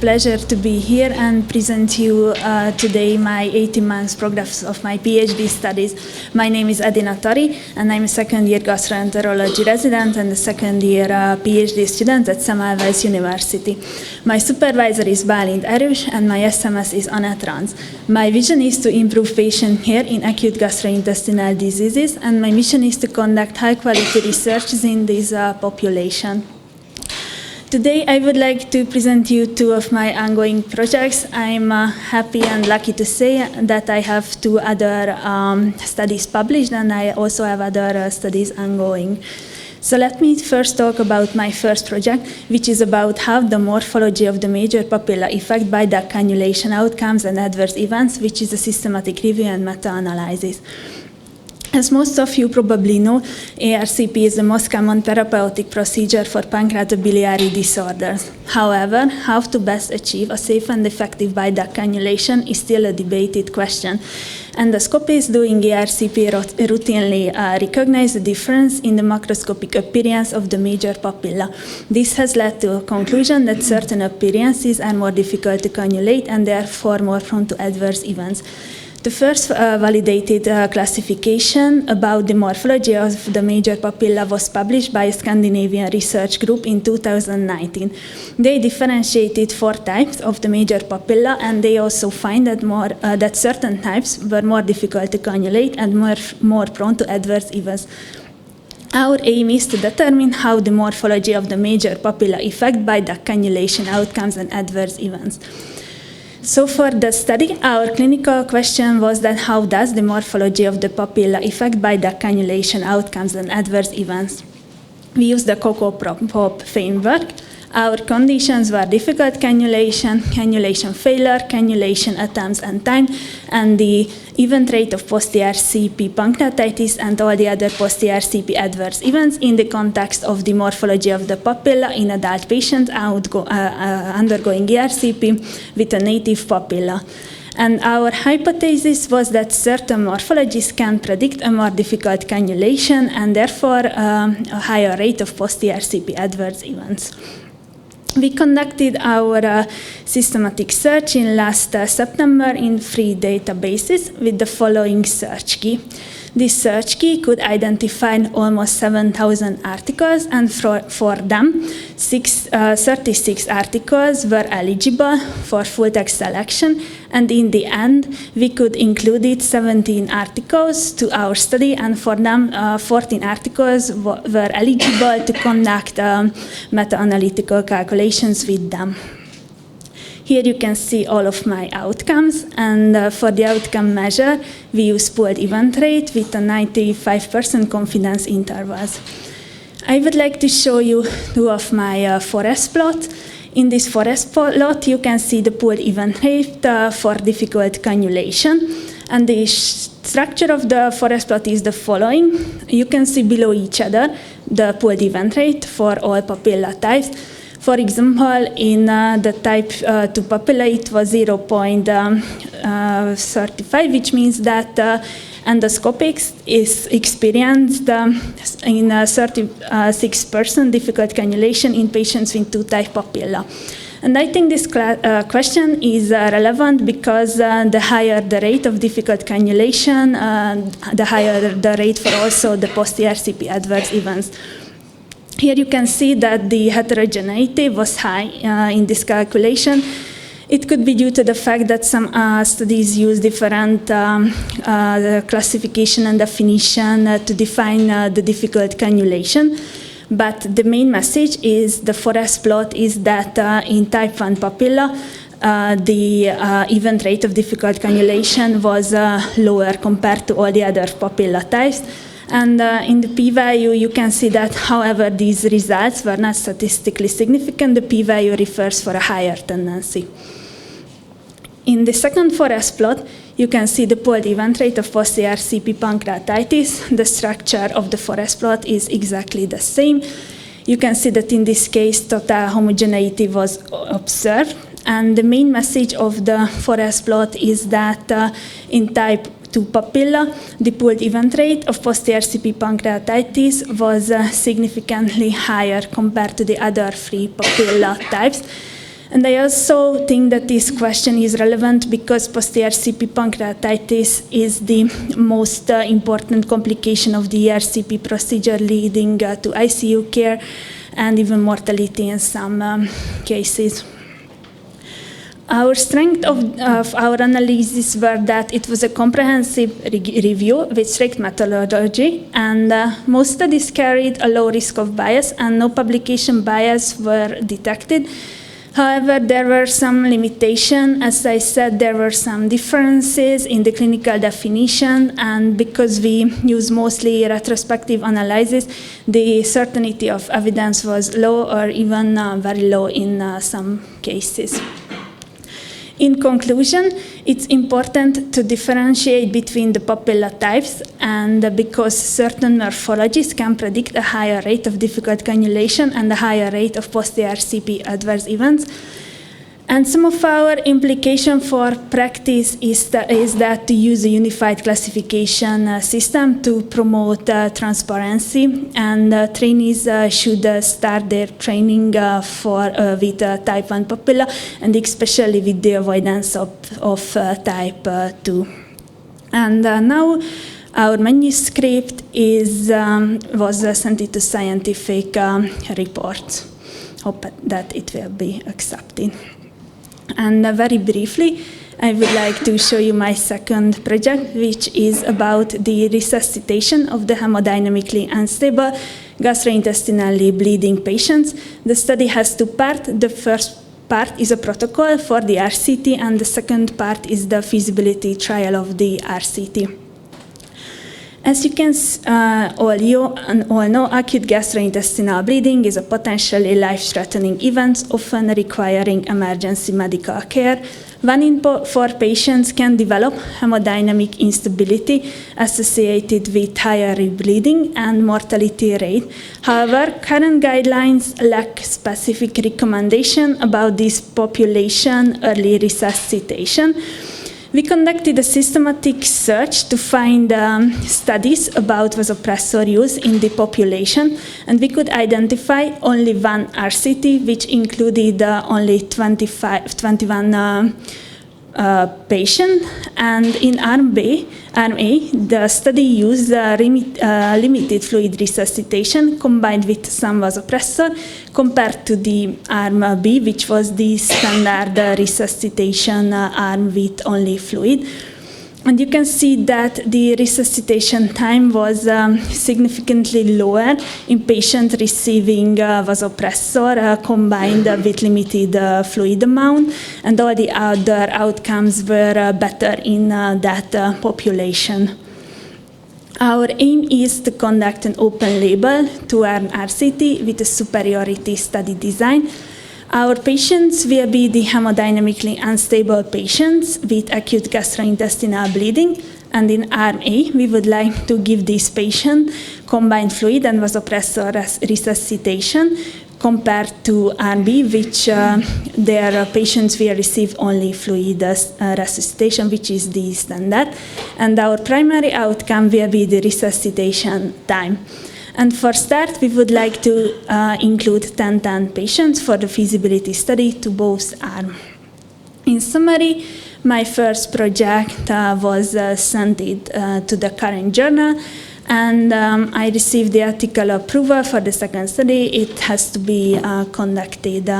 pleasure to be here and present you today my 18 months progress of my PhD studies. My name is Edina Tari, and I'm a second-year gastroenterology resident and a second-year PhD student at Semmelweis University. My supervisor is Bálint Erős, and my SMS is Anatrans. My vision is to improve patient care in acute gastrointestinal diseases, and my mission is to conduct high-quality research in this population. Today, I would like to present you two of my ongoing projects. I'm happy and lucky to say that I have two other studies published, and I also have other studies ongoing. So let me first talk about my first project, which is about how the morphology of the major papilla affect by duct cannulation outcomes and adverse events, which is a systematic review and meta-analysis. As most of you probably know, ERCP is the most common therapeutic procedure for pancreatobiliary disorders. However, how to best achieve a safe and effective bile duct cannulation is still a debated question. Endoscopists doing ERCP routinely recognize the difference in the macroscopic appearance of the major papilla. This has led to a conclusion that certain appearances are more difficult to cannulate and therefore more prone to adverse events. The first validated classification about the morphology of the major papilla was published by a Scandinavian research group in 2019. They differentiated 4 types of the major papilla, and they also find that certain types were more difficult to cannulate and more prone to adverse events. Our aim is to determine how the morphology of the major papilla affect by duct cannulation outcomes and adverse events. So for the study, our clinical question was that how does the morphology of the papilla affect by duct cannulation outcomes and adverse events? We used the COCO-POP framework. Our conditions were difficult cannulation, cannulation failure, cannulation attempts and time, and the event rate of post-ERCP pancreatitis and all the other post-ERCP adverse events in the context of the morphology of the papilla in adult patients undergoing ERCP with a native papilla. And our hypothesis was that certain morphologies can predict a more difficult cannulation and therefore a higher rate of post-ERCP adverse events. We conducted our systematic search in last September in 3 databases with the following search key. This search key could identify almost 7,000 articles, and for them, 36 articles were eligible for full-text selection, and in the end, we could include 17 articles to our study, and for them, 14 articles were eligible to conduct meta-analytical calculations with them. Here you can see all of my outcomes, and for the outcome measure, we use pooled event rate with a 95% confidence intervals. I would like to show you 2 of my forest plot. In this forest plot, you can see the pooled event rate for difficult cannulation, and the structure of the forest plot is the following. You can see below each other the pooled event rate for all papilla types. For example, in the type 2 papilla, it was 0.35, which means that endoscopics is experienced in 36% difficult cannulation in patients with 2 type papilla. And I think this question is relevant because the higher the rate of difficult cannulation, the higher the rate for also the post-ERCP adverse events. Here you can see that the heterogeneity was high in this calculation. It could be due to the fact that some studies use different classification and definition to define the difficult cannulation. But the main message is the forest plot is that in type 1 papilla, the event rate of difficult cannulation was lower compared to all the other papilla types. And in the p-value, you can see that, however, these results were not statistically significant. The p-value refers for a higher tendency. In the second forest plot, you can see the pooled event rate of post-ERCP pancreatitis. The structure of the forest plot is exactly the same. You can see that in this case, total homogeneity was observed. And the main message of the forest plot is that in type 2 papilla, the pooled event rate of post-ERCP pancreatitis was significantly higher compared to the other 3 papilla types. And I also think that this question is relevant because post-ERCP pancreatitis is the most important complication of the ERCP procedure, leading to ICU care and even mortality in some cases. Our strength of our analysis were that it was a comprehensive review with strict methodology, and most studies carried a low risk of bias, and no publication bias were detected. However, there were some limitations. As I said, there were some differences in the clinical definition, and because we use mostly retrospective analysis, the certainty of evidence was low or even very low in some cases. In conclusion, it's important to differentiate between the papilla types, and because certain morphologies can predict a higher rate of difficult cannulation and a higher rate of post-ERCP adverse events. And some of our implication for practice is that to use a unified classification system to promote transparency, and trainees should start their training with type 1 papilla, and especially with the avoidance of type 2. And now our manuscript was sent into scientific report. Hope that it will be accepted. And very briefly, I would like to show you my second project, which is about the resuscitation of the hemodynamically unstable gastrointestinally bleeding patients. The study has two parts. The first part is a protocol for the RCT, and the second part is the feasibility trial of the RCT. As you can all know, acute gastrointestinal bleeding is a potentially life-threatening event, often requiring emergency medical care. 1 in 4 patients can develop hemodynamic instability associated with higher bleeding and mortality rate. However, current guidelines lack specific recommendation about this population early resuscitation. We conducted a systematic search to find studies about vasopressor use in the population, and we could identify only one RCT, which included only 21 patients. And in Arm A, the study used limited fluid resuscitation combined with some vasopressor, compared to the Arm B, which was the standard resuscitation arm with only fluid. And you can see that the resuscitation time was significantly lower in patients receiving vasopressor combined with limited fluid amount, and all the other outcomes were better in that population. Our aim is to conduct an open label 2-arm RCT with a superiority study design. Our patients will be the hemodynamically unstable patients with acute gastrointestinal bleeding, and in Arm A, we would like to give these patients combined fluid and vasopressor resuscitation, compared to Arm B, which their patients will receive only fluid resuscitation, which is the standard. And our primary outcome will be the resuscitation time. And for start, we would like to include 10 patients for the feasibility study to both arms. In summary, my first project was sent to the current journal, and I received the ethical approval for the second study. It has to be conducted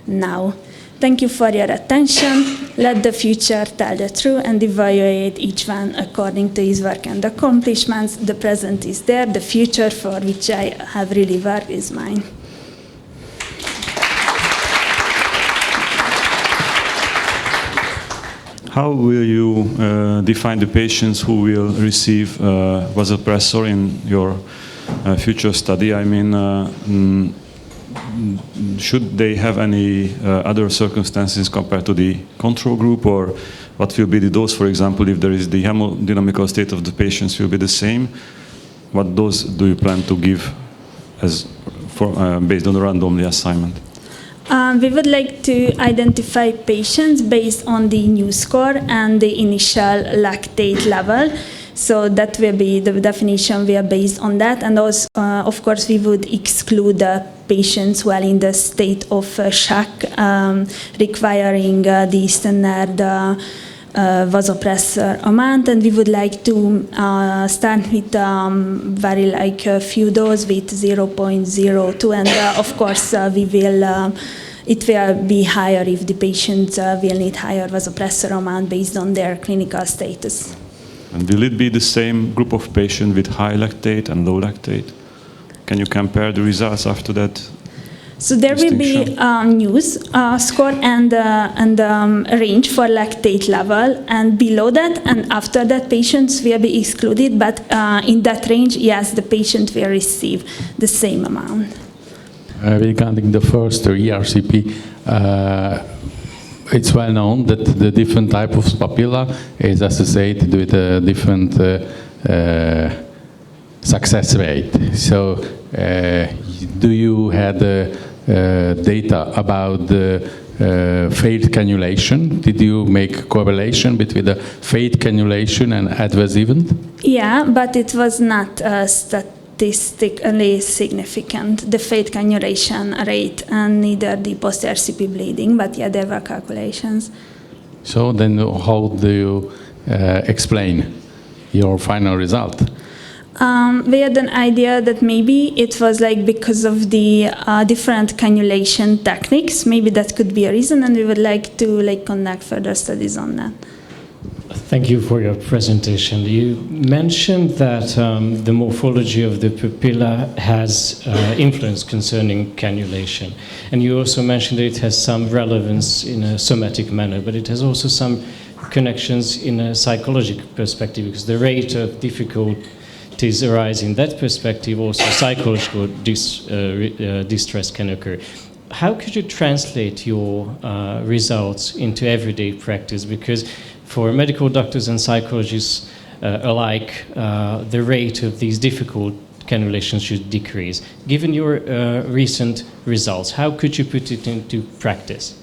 now. Thank you for your attention. Let the future tell the truth and evaluate each one according to his work and accomplishments. The present is there. The future, for which I have really worked, is mine. How will you define the patients who will receive vasopressor in your future study? I mean, should they have any other circumstances compared to the control group, or what will be the dose, for example, if there is the hemodynamical state of the patients will be the same? What dose do you plan to give as based on the randomly assignment? We would like to identify patients based on the new score and the initial lactate level. So that will be the definition. We are based on that, and also, of course, we would exclude patients who are in the state of shock, requiring the standard vasopressor amount, and we would like to start with very a few doses with 0.02, and of course it will be higher if the patients will need higher vasopressor amount based on their clinical status. And will it be the same group of patients with high lactate and low lactate? Can you compare the results after that? So there will be news score and range for lactate level, and below that and after that patients will be excluded, but in that range, yes, the patient will receive the same amount. Regarding the first ERCP, it's well known that the different type of papilla is associated with a different success rate. So do you have data about the failed cannulation? Did you make correlation between the failed cannulation and adverse event? Yeah, but it was not statistically significant, the failed cannulation rate, and neither the post-ERCP bleeding, but yeah, there were calculations. So then how do you explain your final result? We had an idea that maybe it was because of the different cannulation techniques, maybe that could be a reason, and we would like to conduct further studies on that. Thank you for your presentation. You mentioned that the morphology of the papilla has influence concerning cannulation, and you also mentioned that it has some relevance in a somatic manner, but it has also some connections in a psychological perspective, because the rate of difficulties arise in that perspective, also psychological distress can occur. How could you translate your results into everyday practice? Because for medical doctors and psychologists alike, the rate of these difficult cannulations should decrease. Given your recent results, how could you put it into practice?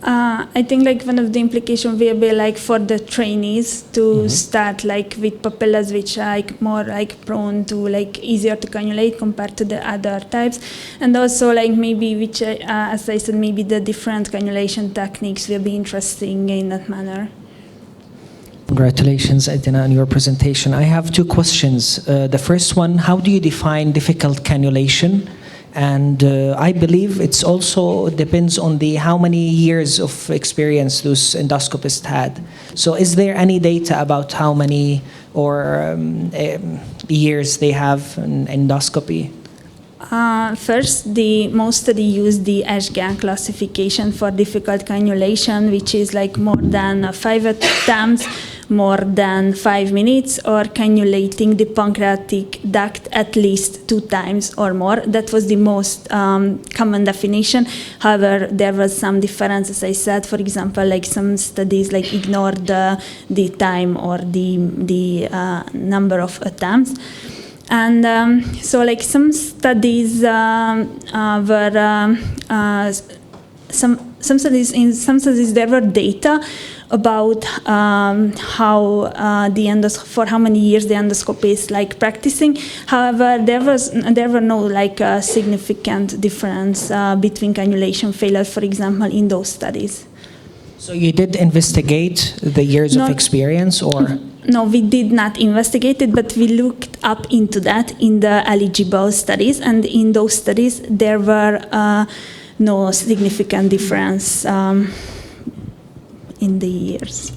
I think one of the implications will be for the trainees to start with papillas which are more prone to easier to cannulate compared to the other types, and also maybe which as I said, maybe the different cannulation techniques will be interesting in that manner. Congratulations, Edina, on your presentation. I have two questions. The first one, how do you define difficult cannulation? And I believe it's also depends on how many years of experience those endoscopists had. So is there any data about how many or years they have in endoscopy? First, most study use the ESGAN classification for difficult cannulation, which is more than 5 attempts, more than 5 minutes, or cannulating the pancreatic duct at least 2 times or more. That was the most common definition. However, there was some difference, as I said. For example, some studies ignored the time or the number of attempts. And so some studies were some studies there were data about how for how many years the endoscopy is practicing. However, there were no significant difference between cannulation failure, for example, in those studies. So you did investigate the years of experience, or? No, we did not investigate it, but we looked up into that in the eligible studies, and in those studies there were no significant difference in the years.